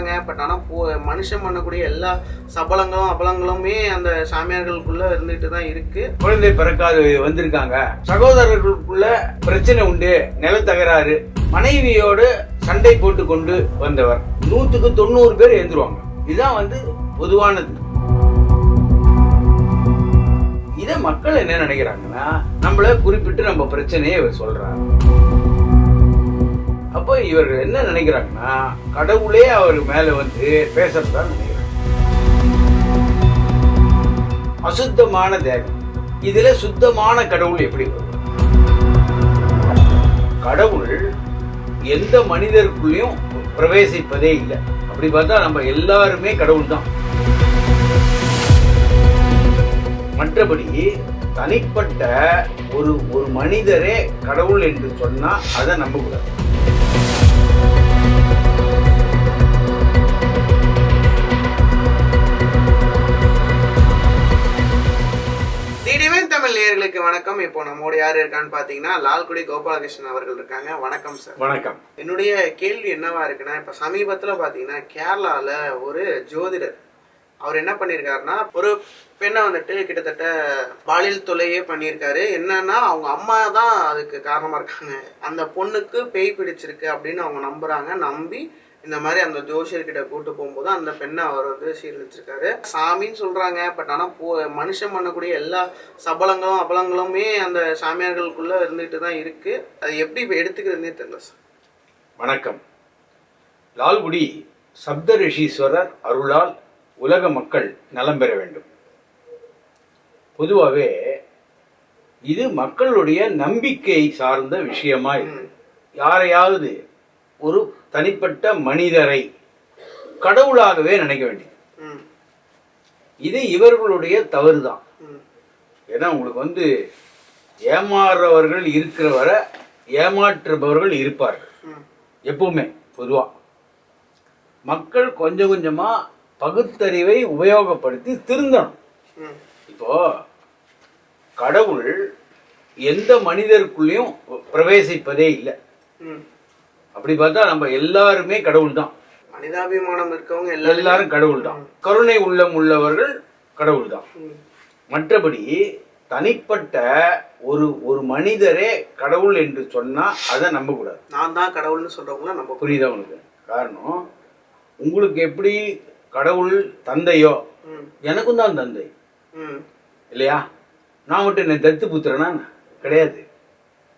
சொல்றாங்க. பட் ஆனா மனுஷன் பண்ணக்கூடிய எல்லா சபலங்களும் அபலங்களுமே அந்த சாமியார்களுக்குள்ள இருந்துட்டு தான் இருக்கு. குழந்தை பிறக்காது வந்திருக்காங்க, சகோதரர்களுக்குள்ள பிரச்சனை உண்டு, நில தகராறு, மனைவியோடு சண்டை போட்டு கொண்டு வந்தவர் 100க்கு 90 பேர் எழுந்துருவாங்க. இதுதான் பொதுவானது. இத மக்கள் என்ன நினைக்கிறாங்கன்னா, நம்மள குறிப்பிட்டு நம்ம பிரச்சனையை சொல்றாங்க. அப்போ இவர்கள் என்ன நினைக்கிறாங்கன்னா, கடவுளே அவர் மேல பேசுறதா நினைக்கிறாங்க. அசுத்தமான தேகம், இதுல சுத்தமான கடவுள் எப்படி வரும்? கடவுள் எந்த மனிதருக்குள்ளயும் பிரவேசிப்பதே இல்லை. அப்படி பார்த்தா நம்ம எல்லாருமே கடவுள் தான். மற்றபடி தனிப்பட்ட ஒரு மனிதரே கடவுள் என்று சொன்னா அதை நம்பக்கூடாது. தமிழ் நேயர்களுக்கு வணக்கம். இப்போ நம்மோட யார் இருக்கான்னு பாத்தீங்கன்னா லால்குடி கோபாலகிருஷ்ணன் அவர்கள் இருக்காங்க. வணக்கம் சார். வணக்கம். என்னுடைய கேள்வி என்னவா இருக்குன்னா, இப்ப சமீபத்துல பாத்தீங்கன்னா கேரளால ஒரு ஜோதிடர் அவர் என்ன பண்ணியிருக்காருன்னா, ஒரு பெண்ணை கிட்டத்தட்ட பாலியல் தொல்லையே பண்ணியிருக்காரு. என்னன்னா அவங்க அம்மா தான் அதுக்கு காரணமா இருக்காங்க, அந்த பொண்ணுக்கு பேய் பிடிச்சிருக்கு அப்படின்னு அவங்க நம்புறாங்க. நம்பி இந்த மாதிரி அந்த ஜோசியர்கிட்ட கூட்டு போகும்போது அந்த பெண்ணை அவர் சீரழிச்சிருக்காரு. சாமின்னு சொல்றாங்க. பட் ஆனா மனுஷன் பண்ணக்கூடிய எல்லா சபலங்களும் அபலங்களுமே அந்த சாமியார்களுக்குள்ள இருந்துட்டு தான் இருக்கு. அது எப்படி இப்ப எடுத்துக்கிறதுனே தெரியல சார். வணக்கம். லால்குடி சப்த ரிஷீஸ்வரர் அருளால் உலக மக்கள் நலம் பெற வேண்டும். பொதுவாகவே இது மக்களுடைய நம்பிக்கை சார்ந்த விஷயமா இருக்கு. யாரையாவது ஒரு தனிப்பட்ட மனிதரை கடவுளாகவே நினைக்க வேண்டியது. இது இவர்களுடைய தவறு தான். ஏன்னா உங்களுக்கு ஏமாறுறவர்கள் இருக்கிற வரை ஏமாற்றுபவர்கள் இருப்பார்கள் எப்பவுமே. பொதுவா மக்கள் கொஞ்சம் கொஞ்சமா பகுத்தறிவை உபயோகப்படுத்தி திருந்தணும். இப்போ கடவுள் எந்த மனிதருக்குள்ளயும் பிரவேசிப்பதே இல்லை. அப்படி பார்த்தா நம்ம எல்லாருமே கடவுள் தான். மனிதாபிமானம் இருக்கவங்க எல்லாரும் கடவுள் தான். கருணை உள்ளம் உள்ளவர்கள் கடவுள் தான். மற்றபடி தனிப்பட்ட ஒரு மனிதரே கடவுள் என்று சொன்னா அதை நம்ப கூடாது. நான் தான் கடவுள்னு சொல்றவங்கள நம்ம. புரியுதா உனக்கு? காரணம், உங்களுக்கு எப்படி கடவுள் தந்தையோ எனக்கும் தான் தந்தை இல்லையா? நான் மட்டும் என்ன தத்து புத்திரனா? கிடையாது.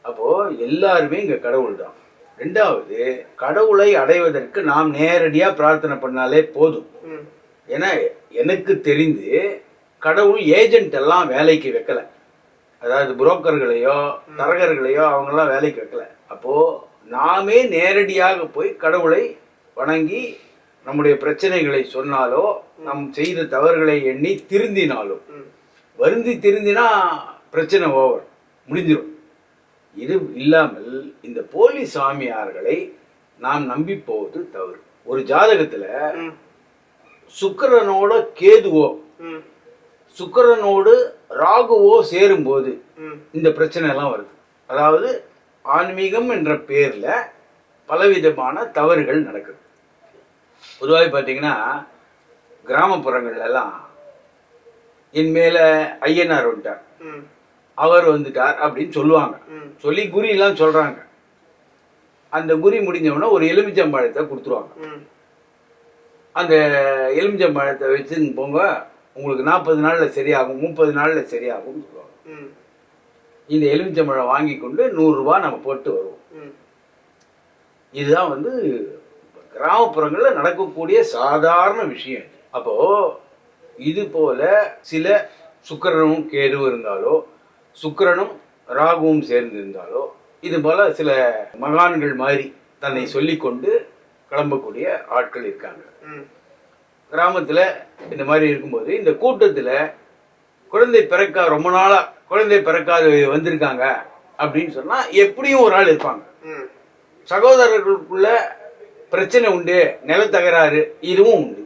அப்போ எல்லாருமே இங்க கடவுள் தான். ரெண்டாவது, கடவுளை அடைவதற்கு நாம் நேரடியா பிரார்த்தனை பண்ணாலே போதும். ஏன்னா எனக்கு தெரிந்து கடவுள் ஏஜென்ட் எல்லாம் வேலைக்கு வைக்கல. அதாவது புரோக்கர்களையோ தரகர்களையோ அவங்கெல்லாம் வேலைக்கு வைக்கல. அப்போ நாமே நேரடியாக போய் கடவுளை வணங்கி நம்முடைய பிரச்சனைகளை சொன்னாலோ, நம் செய்த தவறுகளை எண்ணி திருந்தினாலோ, வருந்தி திருந்தினா பிரச்சனை ஓவர், முடிஞ்சிடும். இது இல்லாமல் இந்த போலி சாமியார்களை நாம் நம்பி போவது தவறு. ஒரு ஜாதகத்துல சுக்கிரனோட கேதுவோ சுக்கிரனோடு ராகுவோ சேரும் போது இந்த பிரச்சனை எல்லாம் வருது. அதாவது ஆன்மீகம் என்ற பேர்ல பலவிதமான தவறுகள் நடக்குது. பொதுவாக பார்த்தீங்கன்னா கிராமப்புறங்கள்ல எல்லாம் என் மேல ஐயனார் வந்துட்டார், அவர் வந்துட்டார் அப்படின்னு சொல்லுவாங்க. சொல்லி குறி எல்லாம் சொல்றாங்க. அந்த குறி முடிஞ்சவொடனே ஒரு எலுமிச்சம்பழத்தை கொடுத்துருவாங்க. அந்த எலுமிச்சம்பழத்தை வச்சு போங்க, உங்களுக்கு 40 நாள்ல சரியாகும், 30 நாள்ல சரியாகும் சொல்லுவாங்க. இந்த எலுமிச்சம்பழம் வாங்கி கொண்டு 100 ரூபாய் நம்ம போட்டு வருவோம். இதுதான் கிராமப்புறங்கள்ல நடக்கக்கூடிய சாதாரண விஷயம். அப்போ இது போல சில சுக்கிரனும் கேதுவும் இருந்தாலோ, சுக்கிரனும் ராகுவும் சேர்ந்து இருந்தாலோ, இது போல சில மகான்கள் மாதிரி தன்னை சொல்லிக்கொண்டு கிளம்பக்கூடிய ஆட்கள் இருக்காங்க கிராமத்துல. இந்த மாதிரி இருக்கும்போது இந்த கூட்டத்துல குழந்தை பிறக்க ரொம்ப நாளா குழந்தை பிறக்காது வந்திருக்காங்க அப்படின்னு சொன்னா எப்படியும் ஒரு ஆள் இருப்பாங்க. சகோதரர்களுக்குள்ள பிரச்சனை உண்டு, நில தகராறு, இதுவும் உண்டு.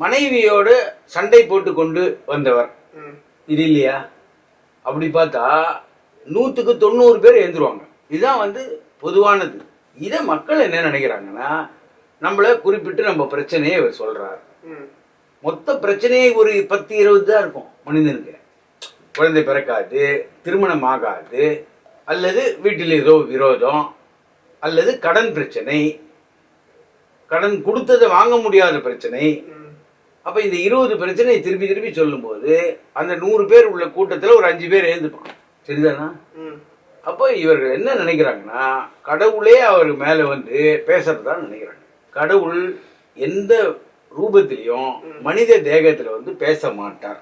மனைவியோடு சண்டை போட்டு கொண்டு வந்தவர் இது இல்லையா? அப்படி பார்த்தா 100க்கு 90 பேர் எழுந்துருவாங்க. இதுதான் பொதுவானது. இதை மக்கள் என்ன நினைக்கிறாங்கன்னா, நம்மள குறிப்பிட்டு நம்ம பிரச்சனையை அவர் சொல்றார். ம். மொத்த பிரச்சனையே ஒரு 10-20 தான் இருக்கும் மனிதனுக்கு. குழந்தை பிறக்காது, திருமணம் ஆகாது, அல்லது வீட்டில் ஏதோ விரோதம், அல்லது கடன் பிரச்சனை, கடன் கொடுத்ததை வாங்க முடியாத பிரச்சனை. ம். அப்ப இந்த 20 பிரச்சனையை திருப்பி திருப்பி சொல்லும்போது அந்த 100 பேர் உள்ள கூட்டத்துல ஒரு 5 பேர் எழுந்துப்பான். சரிதானா? ம். அப்போ இவர்கள் என்ன நினைக்கிறாங்கன்னா, கடவுளே அவர் மேல வந்து பேசுறதா நினைக்கிறாங்க. கடவுள் எந்த ரூபத்திலையும் மனித தேகத்துல வந்து பேச மாட்டார்.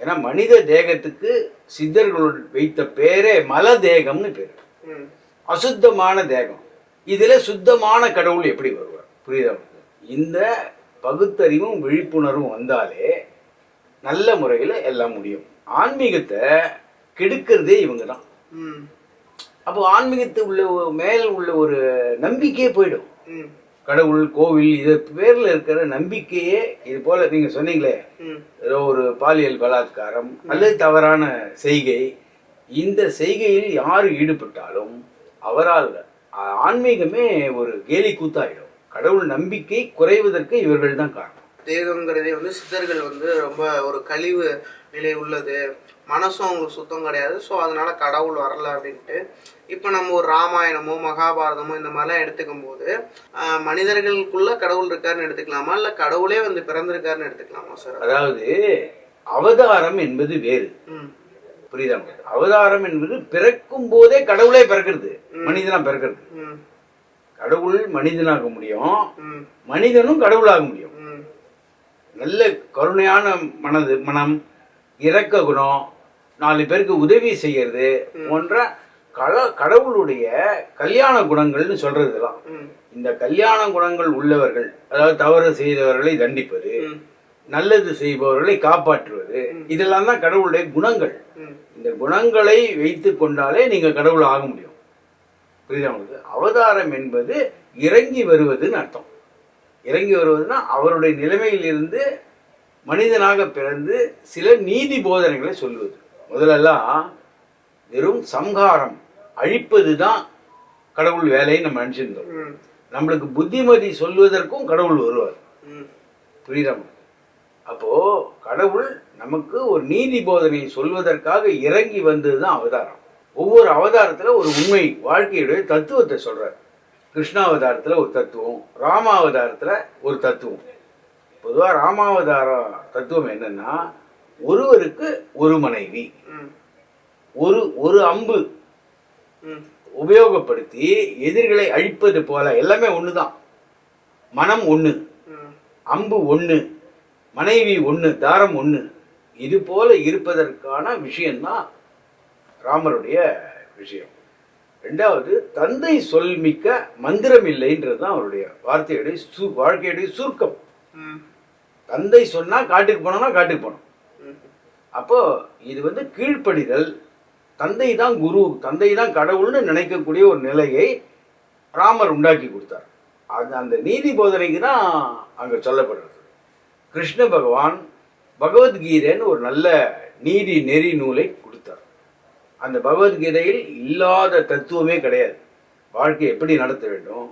ஏன்னா மனித தேகத்துக்கு சித்தர்கள் வைத்த பேரே மல தேகம்னு பேரு. ம். அசுத்தமான தேகம். இதுல சுத்தமான கடவுள் எப்படி வருவார்? புரியுதா? இந்த பகுத்தறிவும் விழிப்புணர்வும் வந்தாலே நல்ல முறையில் எல்லாம் முடியும். ஆன்மீகத்தை கெடுக்கிறதே இவங்க தான். ம். அப்போ ஆன்மீகத்து உள்ள மேல் உள்ள ஒரு நம்பிக்கையே போயிடும். ம். கடவுள், கோவில், இது பேர்ல இருக்கிற நம்பிக்கையே, இது போல நீங்க சொன்னீங்களே, ம். ஏதோ ஒரு பாலியல் பலாத்காரம் அல்லது தவறான செய்கை, இந்த செய்கையில் யார் ஈடுபட்டாலும் அவரால் ஆன்மீகமே ஒரு கேலி கூத்தாயிடும். கடவுள் நம்பிக்கை குறைவதற்கு இவர்கள் தான் காரணம். தேகங்கிறதே வந்து சித்தர்கள் வந்து ரொம்ப ஒரு கழிவு நிலை உள்ளது, மனசும் அவங்களுக்கு சுத்தம் கிடையாது, ஸோ அதனால கடவுள் வரல அப்படின்ட்டு. இப்போ நம்ம ஒரு ராமாயணமோ மகாபாரதமோ இந்த மாதிரிலாம் எடுத்துக்கும் போது மனிதர்களுக்குள்ள கடவுள் இருக்காருன்னு எடுத்துக்கலாமா, இல்லை கடவுளே வந்து பிறந்திருக்காருன்னு எடுத்துக்கலாமா சார்? அதாவது அவதாரம் என்பது வேறு. ம். புரியுதா? அவதாரம் என்பது பிறக்கும் போதே கடவுளே பிறக்கிறது, மனிதனா பிறக்கிறது. ம். கடவுள் மனிதனாக முடியும், ம். மனிதனும் கடவுளாக முடியும். ம். நல்ல கருணையான மனம், இரக்க குணம், 4 பேருக்கு உதவி செய்யறது போன்ற கடவுளுடைய கல்யாண குணங்கள்னு சொல்றதுலாம். ம். இந்த கல்யாண குணங்கள் உள்ளவர்கள், அதாவது தவறு செய்தவர்களை தண்டிப்பது, ம். நல்லது செய்பவர்களை காப்பாற்றுவது, இதெல்லாம் தான் கடவுளுடைய குணங்கள். ம். இந்த குணங்களை வைத்து கொண்டாலே நீங்க கடவுள் ஆக முடியும். புரியுதா உங்களுக்கு? அவதாரம் என்பது இறங்கி வருவதுன்னு அர்த்தம். இறங்கி வருவதுன்னா அவருடைய நிலைமையில் இருந்து மனிதனாக பிறந்து சில நீதி போதனைகளை சொல்வது. முதலெல்லாம் வெறும் சம்ஹாரம், அழிப்பது தான் கடவுள் வேலையை நம்ம நினைச்சிருந்தோம். ம். நம்மளுக்கு புத்திமதி சொல்வதற்கும் கடவுள் வருவார். ம். புரியுதா? அப்போ கடவுள் நமக்கு ஒரு நீதி போதனை சொல்வதற்காக இறங்கி வந்தது தான் அவதாரம். ஒவ்வொரு அவதாரத்துல ஒரு உண்மை வாழ்க்கையுடைய தத்துவத்தை சொல்றார். கிருஷ்ணாவதாரத்துல ஒரு தத்துவம், ராமாவதாரத்துல ஒரு தத்துவம். பொதுவா ராமாவதார தத்துவம் என்னன்னா, ஒருவருக்கு ஒரு மனைவி, ம். ஒரு அம்பு ம். உபயோகப்படுத்தி எதிரிகளை அழிப்பது போல, எல்லாமே ஒண்ணுதான். மனம் ஒண்ணு, ம். அம்பு ஒண்ணு, மனைவி ஒண்ணு, தாரம் ஒண்ணு. இது போல இருப்பதற்கான விஷயம்தான் ராமருடைய விஷயம். 2வது, தந்தை சொல் மிக்க மந்திரம் இல்லைன்றதுதான் அவருடைய வாழ்க்கையுடைய சுருக்கம். ம். தந்தை சொன்னா காட்டுக்கு போனோம்னா காட்டுக்கு போனோம். ம். அப்போ இது வந்து கீழ்ப்படிதல், தந்தை தான் குரு, தந்தை தான் கடவுள்னு நினைக்கக்கூடிய ஒரு நிலையை ராமர் உண்டாக்கி கொடுத்தார். அது அந்த நீதி போதனைக்கு தான் அங்க சொல்லப்படுறது. கிருஷ்ண பகவான் பகவத்கீதைன்னு ஒரு நல்ல நீதி நெறி நூலை கொடுத்தார். அந்த பகவத்கீதையில் இல்லாத தத்துவமே கிடையாது. வாழ்க்கையை எப்படி நடத்த வேண்டும்,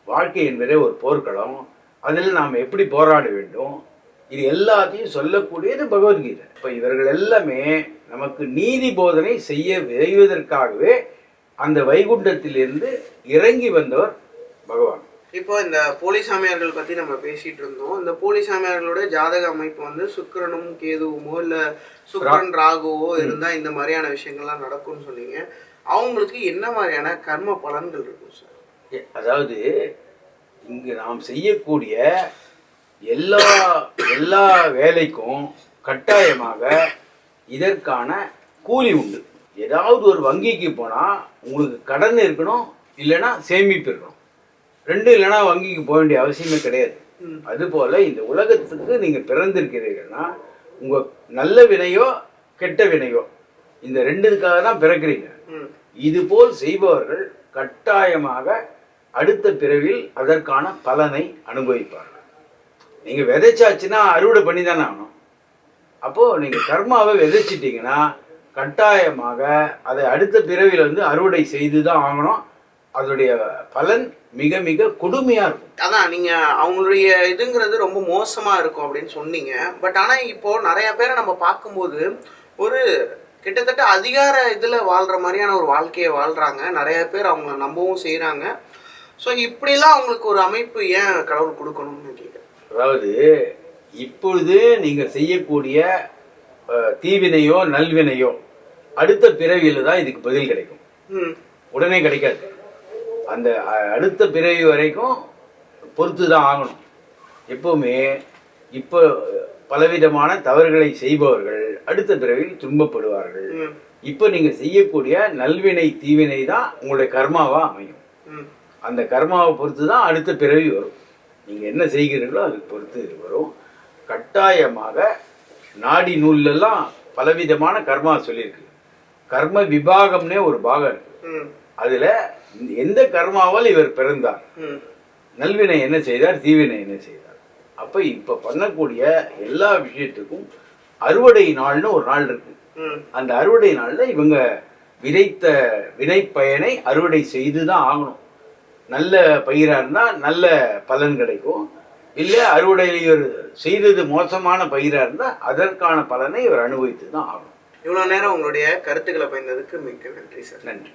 வாழ்க்கை என்பதே ஒரு போர்க்களம், அதில் நாம் எப்படி போராட வேண்டும், இது எல்லாத்தையும் சொல்லக்கூடியது பகவத்கீதை. இப்போ இவர்கள் எல்லாமே நமக்கு நீதி போதனை செய்வதற்காகவே அந்த வைகுண்டத்திலிருந்து இறங்கி வந்தவர் பகவான். இப்போ இந்த போலி சாமியார்கள் பத்தி நம்ம பேசிட்டு இருந்தோம். இந்த போலி சாமியார்களோட ஜாதக அமைப்பு வந்து சுக்கிரனும் கேதுவுமோ இல்ல சுக்கிரன் ராகுவோ இருந்தா இந்த மாதிரியான விஷயங்கள்லாம் நடக்கும்னு சொன்னீங்க. அவங்களுக்கு என்ன மாதிரியான கர்ம பலன்கள் இருக்கும் சார்? அதாவது இங்கு நாம் செய்யக்கூடிய எல்லா வேலைக்கும் கட்டாயமாக இதற்கான கூலி உண்டு. ஏதாவது ஒரு வங்கிக்கு போனா உங்களுக்கு கடன் இருக்கணும், இல்லைன்னா சேமிப்பு இருக்கணும். 2 இல்லைன்னா வங்கிக்கு போக வேண்டிய அவசியமே கிடையாது. அதுபோல இந்த உலகத்துக்கு நீங்க பிறந்திருக்கிறீர்கள்னா உங்க நல்ல வினையோ கெட்ட வினையோ இந்த 2க்காக தான் பிறக்கிறீங்க. இது போல் செய்பவர்கள் கட்டாயமாக அடுத்த பிறவில் அதற்கான பலனை அனுபவிப்பார்கள். நீங்க விதைச்சாச்சுன்னா அறுவடை பண்ணி தானே ஆகணும். அப்போ நீங்க கர்மாவை விதைச்சிட்டீங்கன்னா கட்டாயமாக அதை அடுத்த பிறவில வந்து அறுவடை செய்து தான் ஆகணும். அதோடைய பலன் மிக மிக கொடுமையா இருக்கும். அதான் நீங்க அவங்களுடைய இதுங்கிறது ரொம்ப மோசமா இருக்கும் அப்படின்னு சொன்னீங்க. பட் ஆனா இப்போ நிறைய பேரை நம்ம பார்க்கும்போது ஒரு கிட்டத்தட்ட அதிகார இதுல வாழ்ற மாதிரியான ஒரு வாழ்க்கையை வாழ்றாங்க. நிறைய பேர் அவங்கள நம்பவும் செய்யறாங்க. ஸோ இப்படிலாம் அவங்களுக்கு ஒரு அமைப்பு ஏன் கடவுள் கொடுக்கணும்னு கேட்குறேன். அதாவது இப்பொழுது நீங்க செய்யக்கூடிய தீவினையோ நல்வினையோ அடுத்த பிறவியில தான் இதுக்கு பதில் கிடைக்கும். உடனே கிடைக்காது. அந்த அடுத்த பிறவி வரைக்கும் பொறுத்து தான் ஆகணும். எப்பவுமே இப்போ பலவிதமான தவறுகளை செய்பவர்கள் அடுத்த பிறவியில் துன்பப்படுவார்கள். இப்போ நீங்க செய்யக்கூடிய நல்வினை தீவினை தான் உங்களுடைய கர்மாவா அமையும். அந்த கர்மாவை பொறுத்து தான் அடுத்த பிறவி வரும். நீங்க என்ன செய்கிறீர்களோ அதுக்கு பொறுத்து வரும். கட்டாயமாக நாடி நூல்லெல்லாம் பலவிதமான கர்மா சொல்லியிருக்கு. கர்ம விபாகம்னே ஒரு பாகம் இருக்கு. அதுல எந்த கர்மாவால் இவர் பிறந்தார், நல்வினை என்ன செய்தார், தீவினை என்ன செய்தார். அப்ப இப்ப பண்ணக்கூடிய எல்லா விஷயத்துக்கும் அறுவடை நாள்னு ஒரு நாள் இருக்கு. அந்த அறுவடை நாள்ல இவங்க விதைத்த வினை பயனை அறுவடை செய்துதான் ஆகணும். நல்ல பயிரா இருந்தா நல்ல பலன் கிடைக்கும். இல்ல அறுவடையில் இவர் செய்தது மோசமான பயிரா இருந்தா அதற்கான பலனை இவர் அனுபவித்து தான் ஆகணும். இவ்வளவு நேரம் உங்களுடைய கருத்துக்களை பயந்ததுக்கு மிக்க நன்றி சார். நன்றி.